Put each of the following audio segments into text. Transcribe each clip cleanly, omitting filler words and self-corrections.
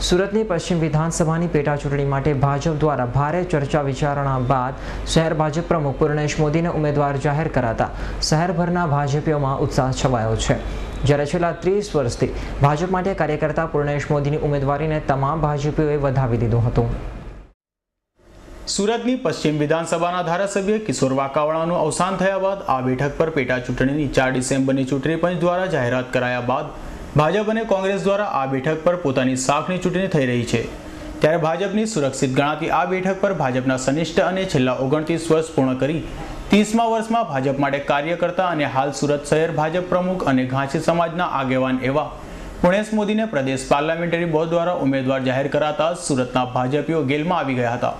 સુરતની પશ્ચિમ વિધાનસભાની પેટા ચૂંટણી માટે ભાજપ દ્વારા ભારે ચર્ચા વિચારણા બાદ શહેર ભાજપ પ્રમુખ પૂર્ણેશ મોદીને ઉમેદવાર જાહેર કરાતા શહેરભરના ભાજપીઓમાં ઉત્સાહ છવાયો છે। જ્યારે છેલ્લા 30 વર્ષથી ભાજપ માટે કાર્ય કરતા પૂર્ણેશ મોદીની ઉમેદવારીને તમામ ભાજપીઓએ વધાવી દીધું હતું। સુરતની પશ્ચિમ વિધાનસભાના ધારાસભ્ય કિશોર વાકાવાળાનું અવસાન થયા બાદ આ બેઠક પર પેટા ચૂંટણીની 4 ડિસેમ્બરની ચૂંટણી પંચ દ્વારા જાહેરાત કરાયા બાદ ભાજપ અને કોંગ્રેસ દ્વારા આ બેઠક પર પોતાની સાખની ચૂંટણી થઈ રહી છે। ત્યારે ભાજપની સુરક્ષિત ગણાતી આ બેઠક પર ભાજપના સનિષ્ઠ અને છેલ્લા 29 વર્ષ પૂર્ણ કરી 30મા વર્ષમાં ભાજપ માટે કાર્ય કરતા અને હાલ સુરત શહેર ભાજપ પ્રમુખ અને ઘાંચી સમાજના આગેવાન એવા પૂર્ણેશ મોદીને પ્રદેશ પાર્લામેન્ટરી બોર્ડ દ્વારા ઉમેદવાર જાહેર કરાતા સુરતના ભાજપીઓ ગેલમાં આવી ગયા હતા।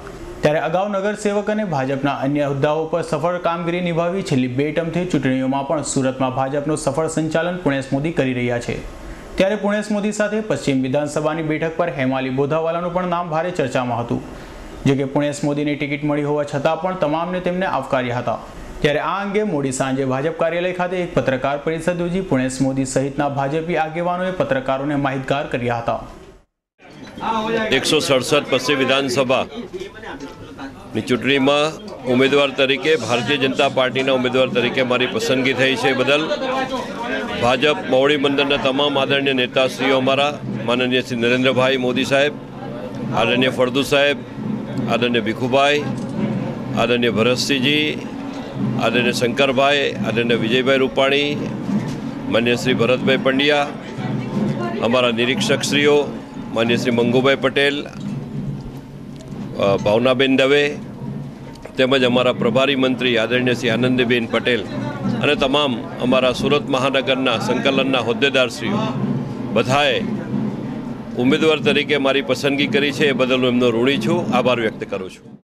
ત્યારે અગાઉ નગરસેવક અને ભાજપના અન્ય હોદ્દાઓ પર સફળ કામગીરી નિભાવી છેલ્લી 2 ટર્મથી ચૂંટણીઓમાં પણ સુરતમાં ભાજપનું સફળ સંચાલન પૂર્ણેશ મોદી કરી રહ્યા છે। ત્યારે પૂર્ણેશ મોદી સાથે પશ્ચિમ વિધાનસભાની બેઠક પર હેમાલી બોધાવાલાનું પણ નામ ભારે ચર્ચામાં હતું। જો કે પૂર્ણેશ મોદીની ટિકિટ મળી હોવા છતાં પણ તમામને તેમને આવકાર્યા હતા। ત્યારે આ અંગે મોડી સાંજે ભાજપ કાર્યાલય ખાતે એક પત્રકાર પરિષદ યોજી પૂર્ણેશ મોદી સહિતના ભાજપી આગેવાનોએ પત્રકારોને માહિતગાર કર્યા હતા। 167 પશ્ચિમ વિધાનસભાની ચૂંટણીમાં ઉમેદવાર તરીકે ભારતીય જનતા પાર્ટીના ઉમેદવાર તરીકે મારી પસંદગી થઈ છે। બદલ ભાજપ મવડી મંડળના તમામ આદરણીય નેતાશ્રીઓ અમારા માનનીય શ્રી નરેન્દ્રભાઈ મોદી સાહેબ, આદરણીય ફળદુ સાહેબ, આદરણીય ભીખુભાઈ, આદરણીય ભરતસિંહજી, આદરણીય શંકરભાઈ, આદરણીય વિજયભાઈ રૂપાણી, માન્ય શ્રી ભરતભાઈ પંડ્યા, અમારા નિરીક્ષકશ્રીઓ માન્ય શ્રી મંગુભાઈ પટેલ, ભાવનાબેન દવે તેમજ અમારા પ્રભારી મંત્રી આદરણીય શ્રી આનંદીબેન પટેલ અને તમામ અમારા સુરત મહાનગરના સંકલનના હોદ્દેદારશ્રીઓ બધાએ ઉમેદવાર તરીકે મારી પસંદગી કરી છે। એ બદલ હું એમનો ઋણી છું, આભાર વ્યક્ત કરું છું।